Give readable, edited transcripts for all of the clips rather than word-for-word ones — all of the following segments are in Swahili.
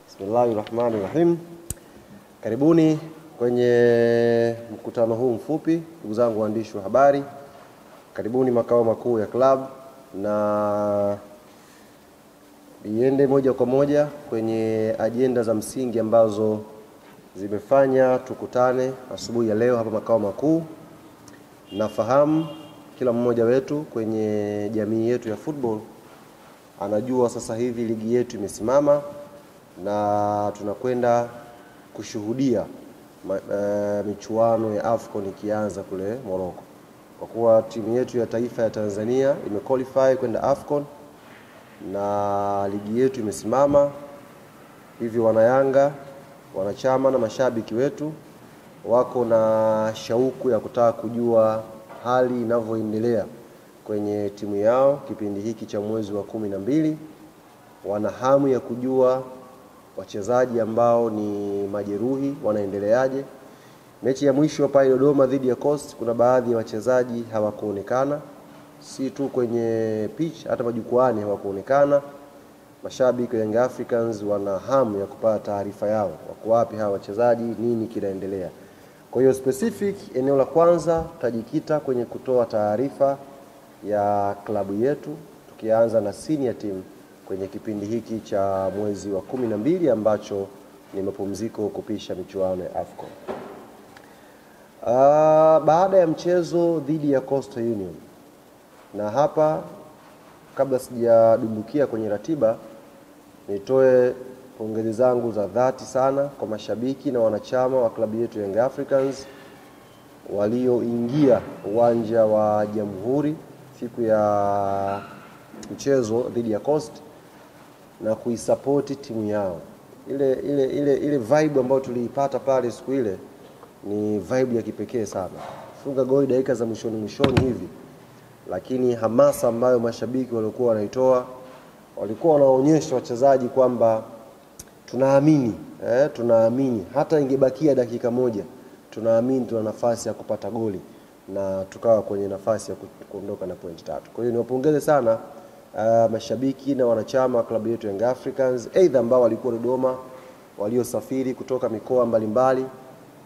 Bismillahirrahmanirrahim. Karibuni kwenye mkutano huu mfupi, ndugu zangu waandishi wa habari. Karibuni makao makuu ya club, na iende moja kwa moja kwenye ajenda za msingi ambazo zimefanya tukutane asubuhi ya leo hapa makao makuu. Nafahamu kila mmoja wetu kwenye jamii yetu ya football anajua sasa hivi ligi yetu imesimama na tunakwenda kushuhudia michuano ya AFCON ikianza kule Morocco. Kwa kuwa timu yetu ya taifa ya Tanzania imequalify kwenda AFCON na ligi yetu imesimama, hivi wanayanga, wanachama na mashabiki wetu wako na shauku ya kutaka kujua hali inavyoendelea kwenye timu yao kipindi hiki cha mwezi wa 12. Wana hamu ya kujua wachezaji ambao ni majeruhi wanaendeleaje. Mechi ya mwisho pale Dodoma dhidi ya Coast, kuna baadhi ya wachezaji hawakuonekana, si tu kwenye pitch, hata majukwaani hawakuonekana. Mashabiki wa Young Africans wana hamu ya kupata taarifa yao, wako wapi hawa wachezaji, nini kinaendelea. Kwa hiyo specific, eneo la kwanza tutajikita kwenye kutoa taarifa ya klabu yetu, tukianza na senior team kwenye kipindi hiki cha mwezi wa 12 ambacho ni mapumziko kupisha michuano ya AFCON. Baada ya mchezo dhidi ya Coastal Union, na hapa kabla sijadumbukia kwenye ratiba, nitoe pongezi zangu za dhati sana kwa mashabiki na wanachama wa klabu yetu Young Africans walioingia uwanja wa Jamhuri siku ya mchezo dhidi ya Coast na kuisupport timu yao. Ile vibe ambayo tuliipata pale siku ile ni vibe ya kipekee sana. Funga goli dakika za mwishoni hivi, lakini hamasa ambayo mashabiki walikuwa wanaitoa, walikuwa wanaonyesha wachezaji kwamba tunaamini hata ingebakia dakika moja, tunaamini tuna nafasi ya kupata goli na tukawa kwenye nafasi ya kuondoka na point 3. Kwa hiyo niwapongeze sana mashabiki na wanachama wa klabu yetu Young Africans, aidha ambao walikuwa Dodoma, waliosafiri kutoka mikoa mbalimbali.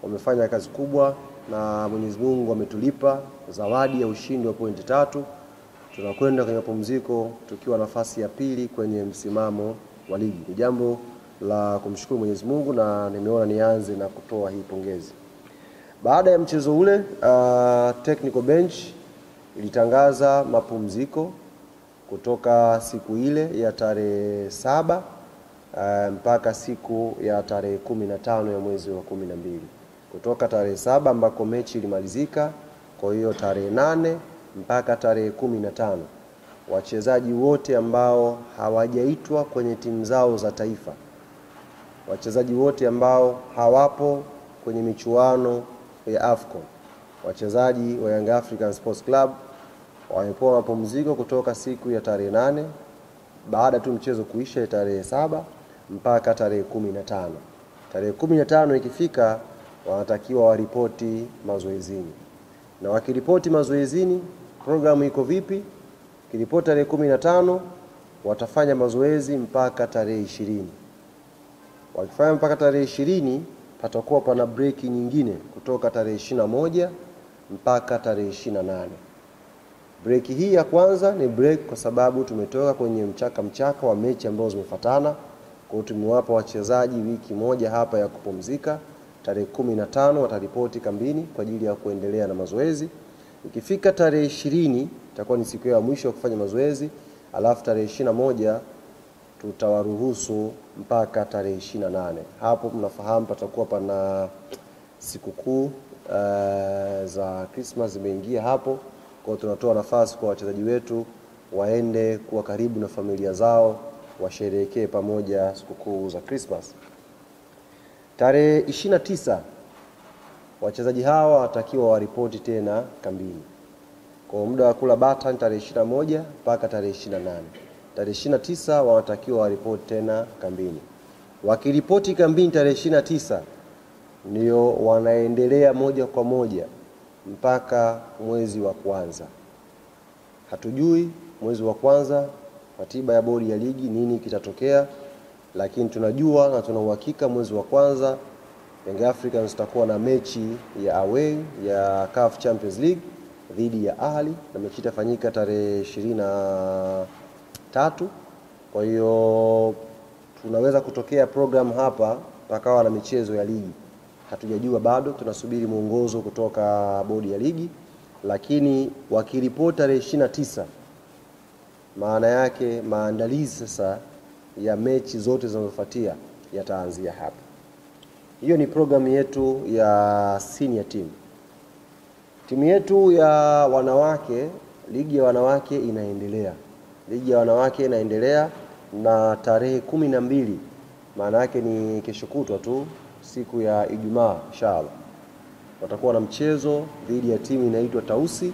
Wamefanya kazi kubwa na Mwenyezi Mungu ametulipa zawadi ya ushindi wa point 3. Tunakwenda kwenye mapumziko tukiwa nafasi ya pili kwenye msimamo wa ligi. Ni jambo la kumshukuru Mwenyezi Mungu, na nimeona nianze na kutoa hii pongezi. Baada ya mchezo ule, technical bench ilitangaza mapumziko kutoka siku ile ya tarehe 7 mpaka siku ya tarehe 15 ya mwezi wa 12. Kutoka tarehe 7 ambako mechi ilimalizika, kwa hiyo tarehe 8 mpaka tarehe 15, wachezaji wote ambao hawajaitwa kwenye timu zao za taifa, wachezaji wote ambao hawapo kwenye michuano ya AFCON, wachezaji wa Young African Sports Club wamepewa mapumziko kutoka siku ya tarehe 8 baada tu mchezo kuisha tarehe 7 mpaka tarehe 15. Tarehe 15 ikifika, wanatakiwa waripoti mazoezini. Na wakiripoti mazoezini, programu iko vipi? Kiripoti tarehe 15, watafanya mazoezi mpaka tarehe 20. Wakifanya mpaka tarehe 20, patakuwa pana break nyingine kutoka tarehe 21 mpaka tarehe 28. Break hii ya kwanza ni break kwa sababu tumetoka kwenye mchaka wa mechi ambazo zimefuatana. Kwa hiyo tumewapa wachezaji wiki moja hapa ya kupumzika. Tarehe 15 wataripoti kambini kwa ajili ya kuendelea na mazoezi. Ikifika tarehe 20 itakuwa ni siku ya mwisho ya kufanya mazoezi, alafu tarehe 21 tutawaruhusu mpaka tarehe 28. Hapo mnafahamu patakuwa pana sikukuu za Christmas zimeingia hapo. Kwa hiyo tunatoa nafasi kwa wachezaji wetu waende kuwa karibu na familia zao, washerehekee pamoja sikukuu za Christmas. Tarehe 29 wachezaji hawa watakiwa waripoti tena kambini. Kwa muda wa kula bata tarehe 21 mpaka tarehe 28. Tarehe 29 wanatakiwa waripoti tena kambini. Wakiripoti kambini tarehe 29, ndio wanaendelea moja kwa moja mpaka mwezi wa kwanza. Hatujui mwezi wa kwanza ratiba ya bodi ya ligi nini kitatokea, lakini tunajua na tuna uhakika mwezi wa kwanza Young Africans tutakuwa na mechi ya away ya CAF Champions League dhidi ya Ahli, na mechi itafanyika tarehe 23. Kwa hiyo tunaweza kutokea program hapa pakawa na michezo ya ligi. Hatujajua bado, tunasubiri mwongozo kutoka bodi ya ligi, lakini wakiripoti tarehe 29, maana yake maandalizi sasa ya mechi zote zinazofuatia yataanzia hapa. Hiyo ni programu yetu ya senior team. Timu yetu ya wanawake, ligi ya wanawake inaendelea. Ligi ya wanawake inaendelea na tarehe 12, maana yake ni kesho kutwa tu, siku ya Ijumaa inshallah, watakuwa na mchezo dhidi ya timu inaitwa Tausi,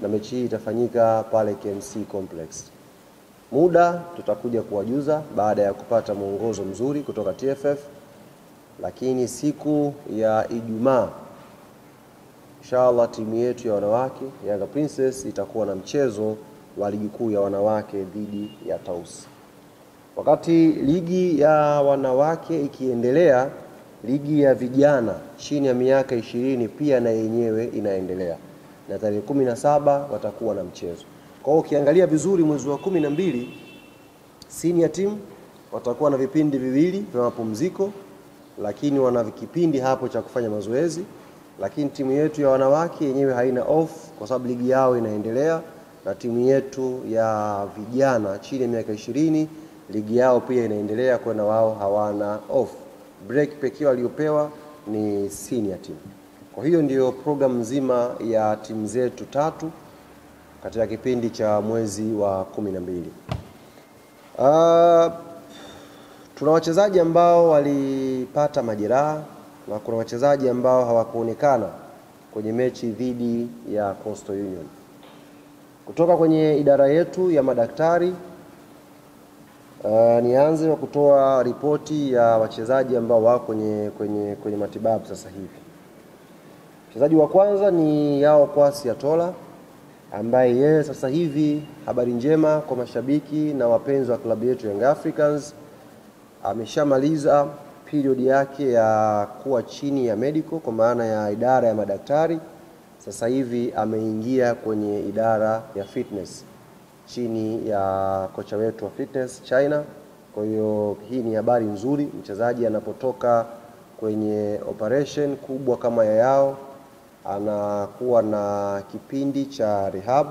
na mechi hii itafanyika pale KMC Complex. Muda tutakuja kuwajuza baada ya kupata mwongozo mzuri kutoka TFF, lakini siku ya Ijumaa inshallah timu yetu ya wanawake Yanga Princess itakuwa na mchezo wa ligi kuu ya wanawake dhidi ya Tausi. Wakati ligi ya wanawake ikiendelea, ligi ya vijana chini ya miaka 20 pia na yenyewe inaendelea, na tarehe 17 watakuwa na mchezo. Kwa hiyo ukiangalia vizuri, mwezi wa 12 senior team watakuwa na vipindi viwili vya mapumziko, lakini wana kipindi hapo cha kufanya mazoezi. Lakini timu yetu ya wanawake yenyewe haina off kwa sababu ligi yao inaendelea, na timu yetu ya vijana chini ya miaka 20 ligi yao pia inaendelea, kwa na wao hawana off. Break pekee waliopewa ni senior team. Kwa hiyo ndio program nzima ya timu zetu tatu katika kipindi cha mwezi wa 12. Tuna wachezaji ambao walipata majeraha na kuna wachezaji ambao hawakuonekana kwenye mechi dhidi ya Coastal Union. Kutoka kwenye idara yetu ya madaktari, nianze kwa kutoa ripoti ya wachezaji ambao wako kwenye matibabu sasa hivi. Mchezaji wa kwanza ni Yao Kwasi Atola, ambaye yeye sasa hivi, habari njema kwa mashabiki na wapenzi wa klabu yetu Young Africans, ameshamaliza period yake ya kuwa chini ya medical kwa maana ya idara ya madaktari. Sasa hivi ameingia kwenye idara ya fitness chini ya kocha wetu wa fitness China. Kwa hiyo hii ni habari nzuri. Mchezaji anapotoka kwenye operation kubwa kama ya Yao, anakuwa na kipindi cha rehab,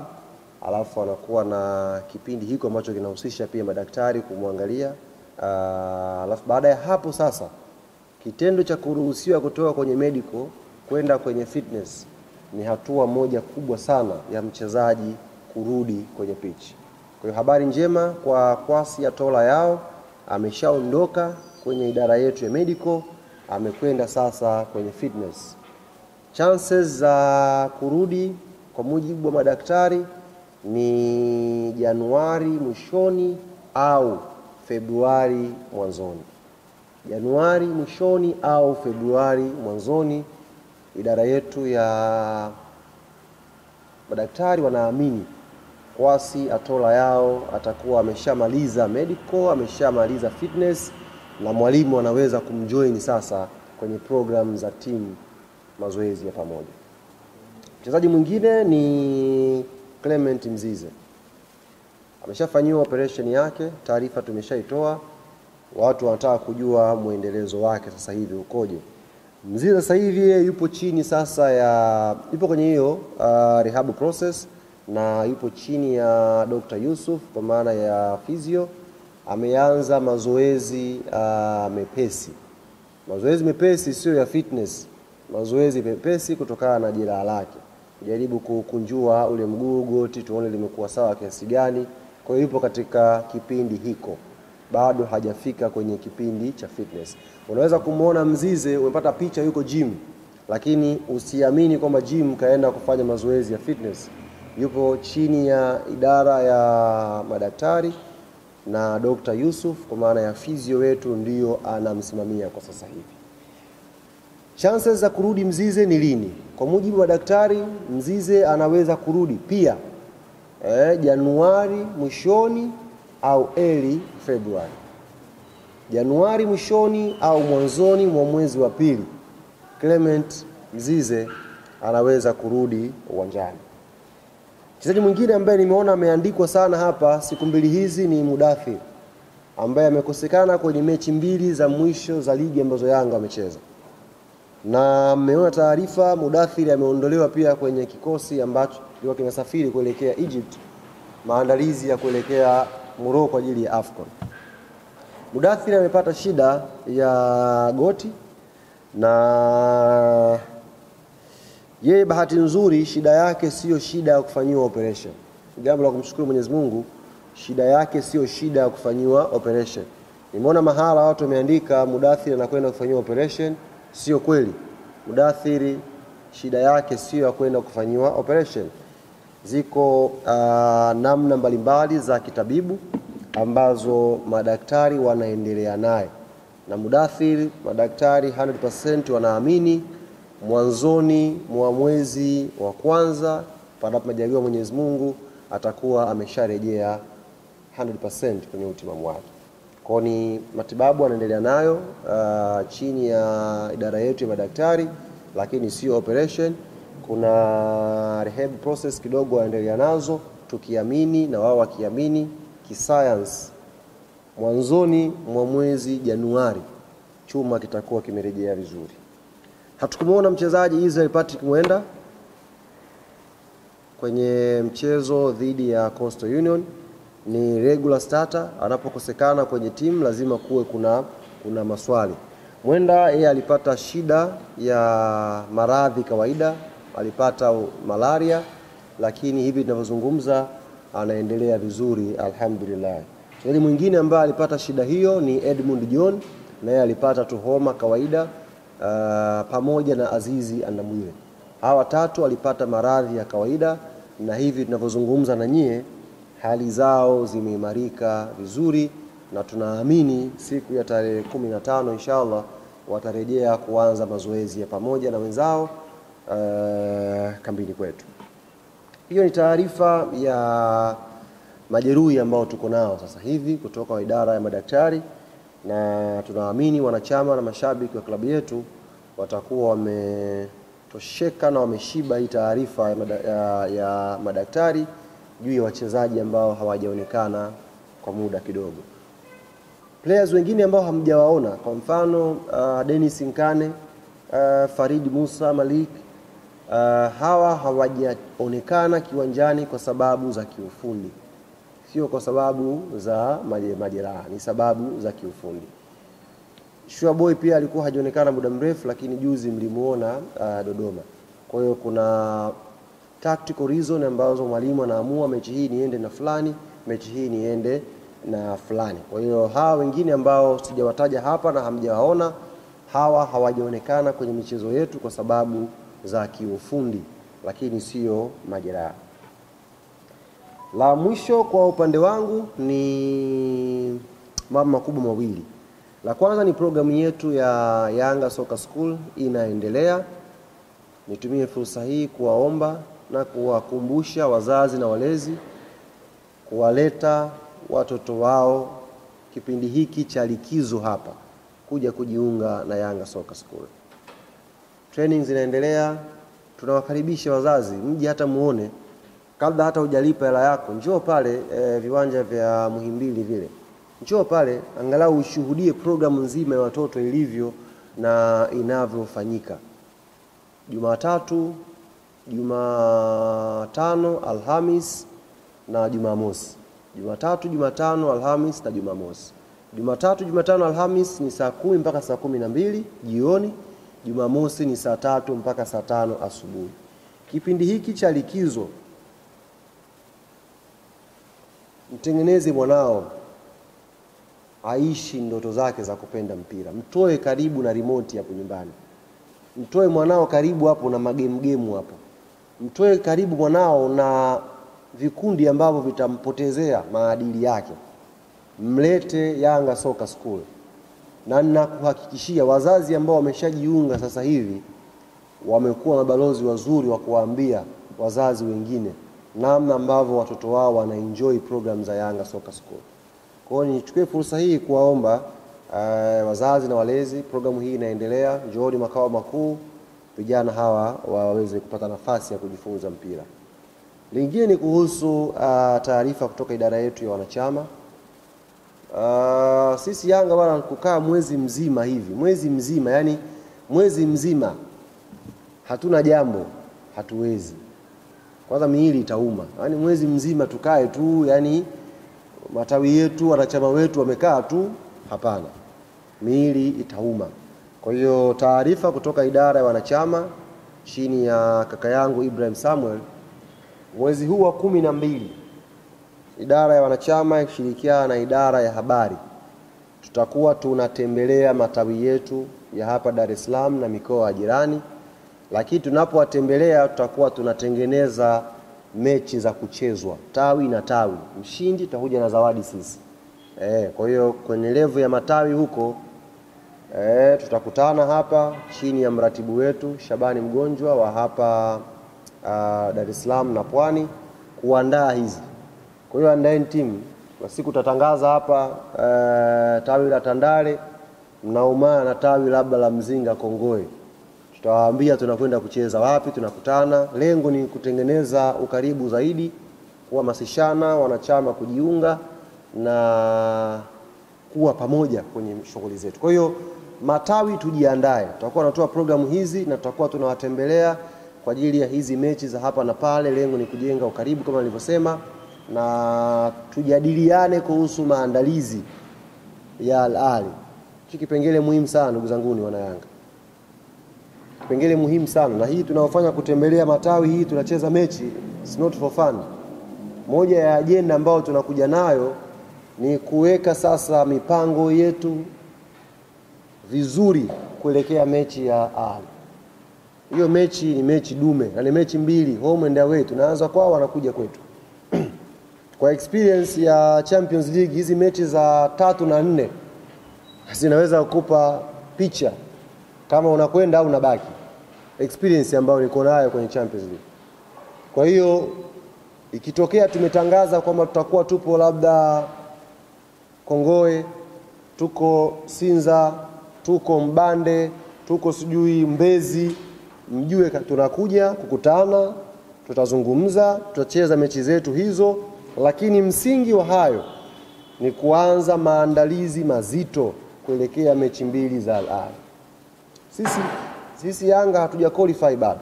alafu anakuwa na kipindi hiko ambacho kinahusisha pia madaktari kumwangalia. Alafu baada ya hapo sasa, kitendo cha kuruhusiwa kutoka kwenye medical kwenda kwenye fitness ni hatua moja kubwa sana ya mchezaji kurudi kwenye pitch. Kwa hiyo habari njema kwa Kwasi Atola Yao, ameshaondoka kwenye idara yetu ya medical, amekwenda sasa kwenye fitness. Chances za kurudi kwa mujibu wa madaktari ni Januari mwishoni au Februari mwanzoni. Januari mwishoni au Februari mwanzoni. Idara yetu ya madaktari wanaamini Kwasi Atola Yao atakuwa ameshamaliza medical, ameshamaliza fitness, na mwalimu anaweza kumjoin sasa kwenye program za timu, mazoezi ya pamoja. Mchezaji mwingine ni Clement Mzize. Ameshafanyiwa operation yake, taarifa tumeshaitoa. Watu wanataka kujua muendelezo wake sasa hivi ukoje. Mzize sasa hivi yupo chini sasa yupo kwenye hiyo rehab process, na yupo chini ya Dr. Yusuf kwa maana ya physio. Ameanza mazoezi mepesi. Mazoezi mepesi sio ya fitness. Mazoezi mepesi kutokana na jeraha lake. Jaribu kukunjua ule mguu, goti, tuone limekuwa sawa kiasi gani. Kwa hiyo yupo katika kipindi hiko, bado hajafika kwenye kipindi cha fitness. Unaweza kumuona Mzize, umepata picha yuko gym, lakini usiamini kwamba gym kaenda kufanya mazoezi ya fitness. Yupo chini ya idara ya madaktari na Dr. Yusuf kwa maana ya physio wetu ndio anamsimamia kwa sasa hivi. Chances za kurudi Mzize ni lini? Kwa mujibu wa daktari, Mzize anaweza kurudi pia Januari mwishoni au early February. Januari mwishoni au mwanzoni mwa mwezi wa pili, Clement Mzize anaweza kurudi uwanjani. Mchezaji mwingine ambaye nimeona ameandikwa sana hapa siku mbili hizi ni Mudathir, ambaye amekosekana kwenye mechi mbili za mwisho za ligi ambazo Yanga wamecheza. Na mmeona taarifa Mudathir ameondolewa pia kwenye kikosi ambacho kilikuwa kinasafiri kuelekea Egypt, maandalizi ya kuelekea Morocco kwa ajili ya AFCON. Mudathir amepata shida ya goti, na yeye bahati nzuri shida yake sio shida ya kufanyiwa operation. Jambo la kumshukuru Mwenyezi Mungu, shida yake sio shida ya kufanyiwa operation. Nimeona mahala watu wameandika Mudathir anakwenda kufanyiwa operation. Sio kweli. Mudathir shida yake sio ya kwenda kufanyiwa operation. Ziko namna mbalimbali za kitabibu ambazo madaktari wanaendelea naye. Na Mudathir madaktari 100% wanaamini mwanzoni mwa mwezi wa kwanza panapo majaliwa Mwenyezi Mungu atakuwa amesharejea 100% kwenye utimamu wake. Kwa ni matibabu anaendelea nayo chini ya idara yetu ya madaktari, lakini sio operation. Kuna rehab process kidogo anaendelea nazo, tukiamini na wao wakiamini kiscience mwanzoni mwa mwezi Januari chuma kitakuwa kimerejea vizuri. Hatukumuona mchezaji Israel Patrick Mwenda kwenye mchezo dhidi ya Coastal Union. Ni regular starter, anapokosekana kwenye timu lazima kuwe kuna maswali. Mwenda yeye alipata shida ya maradhi kawaida, alipata malaria, lakini hivi tunavyozungumza anaendelea vizuri alhamdulillah. Mchezaji mwingine ambaye alipata shida hiyo ni Edmund John, naye alipata tu homa kawaida pamoja na Azizi Andamwile. Hawa tatu walipata maradhi ya kawaida, na hivi tunavyozungumza na nyie hali zao zimeimarika vizuri, na tunaamini siku ya tarehe 15 inshallah watarejea kuanza mazoezi ya pamoja na wenzao kambini kwetu. Hiyo ni taarifa ya majeruhi ambao tuko nao sasa hivi kutoka wa idara ya madaktari, na tunaamini wanachama na mashabiki wa klabu yetu watakuwa wametosheka na wameshiba hii taarifa ya madaktari juu ya wachezaji ambao hawajaonekana kwa muda kidogo. Players wengine ambao hamjawaona, kwa mfano Dennis Nkane, Farid Musa Malik, hawa hawajaonekana kiwanjani kwa sababu za kiufundi, sio kwa sababu za majeraha, ni sababu za kiufundi. Shua Boy pia alikuwa hajaonekana muda mrefu, lakini juzi mlimuona Dodoma. Kwa hiyo kuna tactical reason ambazo mwalimu anaamua mechi hii niende na fulani, mechi hii niende na fulani. Kwa hiyo hawa wengine ambao sijawataja hapa na hamjawaona, hawa hawajaonekana kwenye michezo yetu kwa sababu za kiufundi, lakini sio majeraha. La mwisho kwa upande wangu ni mambo makubwa mawili. La kwanza ni programu yetu ya Yanga Soccer School inaendelea. Nitumie fursa hii kuwaomba na kuwakumbusha wazazi na walezi kuwaleta watoto wao kipindi hiki cha likizo hapa kuja kujiunga na Yanga Soccer School. Training zinaendelea, tunawakaribisha wazazi mje hata muone, kabla hata hujalipa hela yako njoo pale viwanja vya Muhimbili vile. Njoo pale angalau ushuhudie programu nzima ya watoto ilivyo na inavyofanyika. Jumatatu, Jumatano, Alhamis na Jumamosi. Jumatatu, Jumatano, Alhamis na Jumamosi. Jumatatu, Jumatano, Alhamis ni saa 10 mpaka saa 12 jioni. Jumamosi ni saa 3 mpaka saa 5 asubuhi. Kipindi hiki cha likizo mtengeneze mwanao aishi ndoto zake za kupenda mpira. Mtoe karibu na remote hapo nyumbani. Mtoe mwanao karibu hapo na magemu hapo. Mtoe karibu mwanao na vikundi ambavyo vitampotezea maadili yake. Mlete Yanga Soccer School. Na ninakuhakikishia wazazi ambao wameshajiunga sasa hivi wamekuwa mabalozi wazuri wa kuwaambia wazazi wengine namna ambavyo watoto wao wanaenjoy program za Yanga Soccer School. Kwa hiyo nichukue fursa hii kuwaomba wazazi na walezi, programu hii inaendelea. Njooni makao makuu, vijana hawa waweze kupata nafasi ya kujifunza mpira. Lingine ni kuhusu taarifa kutoka idara yetu ya wanachama. Sisi Yanga bwana kukaa mwezi mzima hivi, mwezi mzima hatuna jambo, hatuwezi. Kwanza miili itauma. Yaani mwezi mzima tukae tu, yani matawi yetu, wanachama wetu wamekaa tu, hapana. Miili itauma. Kwa hiyo taarifa kutoka idara ya wanachama chini ya kaka yangu Ibrahim Samuel, mwezi huu wa 12 idara ya wanachama ikishirikiana na idara ya habari tutakuwa tunatembelea matawi yetu ya hapa Dar es Salaam na mikoa jirani. Lakini tunapowatembelea tutakuwa tunatengeneza mechi za kuchezwa tawi na tawi. Mshindi tutakuja na zawadi sisi. Kwa hiyo kwenye level ya matawi huko tutakutana hapa chini ya mratibu wetu Shabani Mgonjwa wa hapa Dar es Salaam na Pwani kuandaa hizi. Kwa hiyo andaeni timu. Kwa siku tutatangaza hapa tawi la Tandale mnaumana na tawi labda la Mzinga Kongoe. Tutawaambia tunakwenda kucheza wapi, tunakutana. Lengo ni kutengeneza ukaribu zaidi, kuhamasishana wanachama kujiunga na kuwa pamoja kwenye shughuli zetu. Kwa hiyo matawi tujiandae. Tutakuwa tunatoa programu hizi na tutakuwa tunawatembelea kwa ajili ya hizi mechi za hapa na pale. Lengo ni kujenga ukaribu kama nilivyosema, na tujadiliane kuhusu maandalizi ya Al Ahly. Kipengele muhimu sana ndugu zangu ni wana Yanga. Kipengele muhimu sana, na hii tunaofanya kutembelea matawi, hii tunacheza mechi, it's not for fun. Moja ya ajenda ambayo tunakuja nayo ni kuweka sasa mipango yetu vizuri kuelekea mechi ya Al Ahly. Hiyo mechi ni mechi dume, na ni mechi mbili, home and away. Tunaanza kwao, wanakuja kwetu. Kwa experience ya Champions League, hizi mechi za 3 na 4 zinaweza kukupa picha kama unakwenda au unabaki. Experience ambayo niko nayo kwenye Champions League. Kwa hiyo ikitokea tumetangaza kwamba tutakuwa tupo labda Kongoe, tuko Sinza, tuko Mbande, tuko sijui Mbezi, mjue tunakuja kukutana, tutazungumza, tutacheza mechi zetu hizo. Lakini msingi wa hayo ni kuanza maandalizi mazito kuelekea mechi mbili za Al Ahly. Sisi Yanga hatuja qualify bado.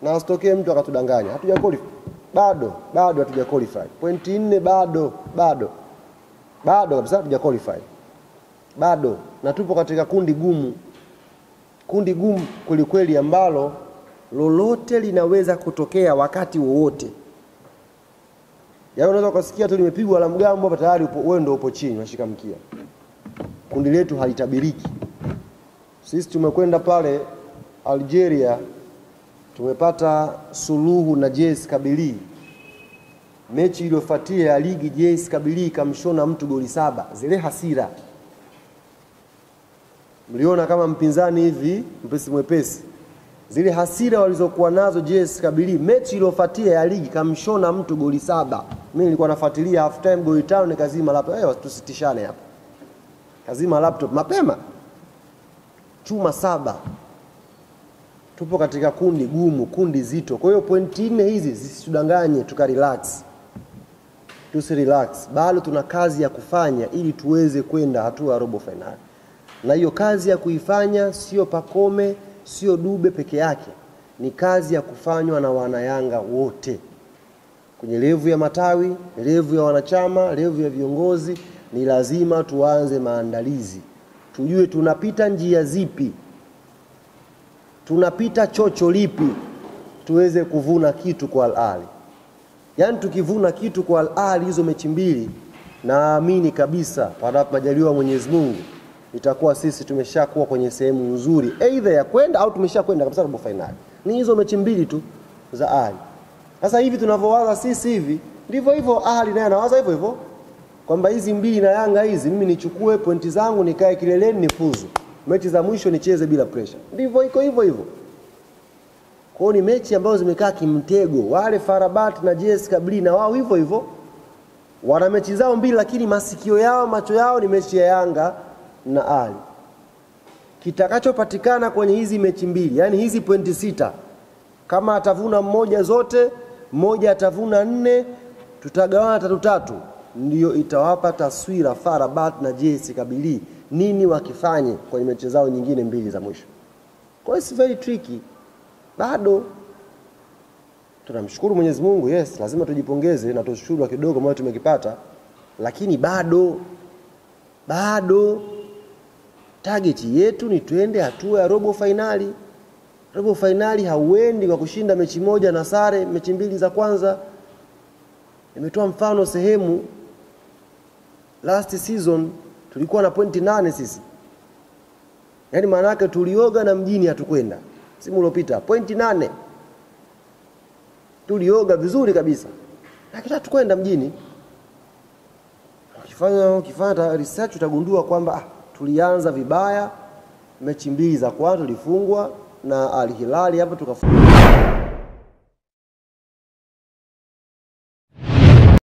Na usitokee mtu akatudanganya. Hatuja qualify. Bado hatuja qualify. Pointi 4 bado. Bado kabisa hatuja qualify. Bado. Na tupo katika kundi gumu. Kundi gumu kweli ambalo lolote linaweza kutokea wakati wowote. Yaani unaweza kusikia tu limepigwa la mgambo hapa tayari wewe ndio upo chini unashika mkia. Kundi letu halitabiriki. Sisi tumekwenda pale Algeria, tumepata suluhu na JS Kabylie. Mechi iliyofuatia ya ligi JS Kabylie kamshona mtu goli 7. Zile hasira. Mliona kama mpinzani hivi, mwepesi. Zile hasira walizokuwa nazo JS Kabylie, mechi iliyofuatia ya ligi kamshona mtu goli 7. Mimi nilikuwa nafuatilia half time goli 5 nikazima laptop. Tusitishane hapa. Kazima laptop mapema. Chuma 7. Tupo katika kundi gumu, kundi zito. Kwa hiyo pointi 4 hizi zisitudanganye tukarelax. Tusirelax. Bado tuna kazi ya kufanya ili tuweze kwenda hatua ya robo finali. Na hiyo kazi ya kuifanya sio Pacome, sio Dube peke yake. Ni kazi ya kufanywa na wanayanga wote. Kwenye levu ya matawi, levu ya wanachama, levu ya viongozi, ni lazima tuanze maandalizi. Tujue tunapita njia zipi, tunapita chocho lipi tuweze kuvuna kitu kwa Al Ahly. Yaani tukivuna kitu kwa Al Ahly hizo mechi mbili, naamini kabisa panapo majaliwa Mwenyezi Mungu itakuwa sisi tumeshakuwa kwenye sehemu nzuri either ya kwenda au tumeshakwenda kabisa robo finali. Ni hizo mechi mbili tu za Ahly. Sasa hivi tunavyowaza sisi hivi ndivyo hivyo Ahly naye anawaza hivyo. Kwamba hizi mbili na Yanga hizi mimi nichukue pointi zangu nikae kileleni nifuzu. Mechi za mwisho nicheze bila pressure. Ndivyo iko hivyo. Kwa ni mechi ambazo zimekaa kimtego. Wale Farabat na JS Kabylie na wao hivyo. Wana mechi zao mbili lakini masikio yao, macho yao ni mechi ya Yanga na Ali. Kitakachopatikana kwenye hizi mechi mbili, yani hizi pointi 6, kama atavuna mmoja zote, mmoja atavuna 4, tutagawana 3-3, ndio itawapa taswira FAR Rabat na JS Kabylie nini wakifanye kwenye mechi zao nyingine mbili za mwisho. Kwa hiyo it's very tricky. Bado tunamshukuru Mwenyezi Mungu, yes, lazima tujipongeze na tushukuru kidogo ambacho tumekipata, lakini bado target yetu ni twende hatua ya robo finali. Robo finali hauendi kwa kushinda mechi moja na sare mechi mbili za kwanza. Nimetoa mfano sehemu last season tulikuwa na pointi 8 sisi. Yaani maana yake tulioga na mjini hatukwenda. Simu iliyopita pointi 8. Tulioga vizuri kabisa. Lakini hatukwenda mjini. Ukifanya research utagundua kwamba tulianza vibaya, mechi mbili za kwanza tulifungwa na Al Hilal, hapa tukafungwa.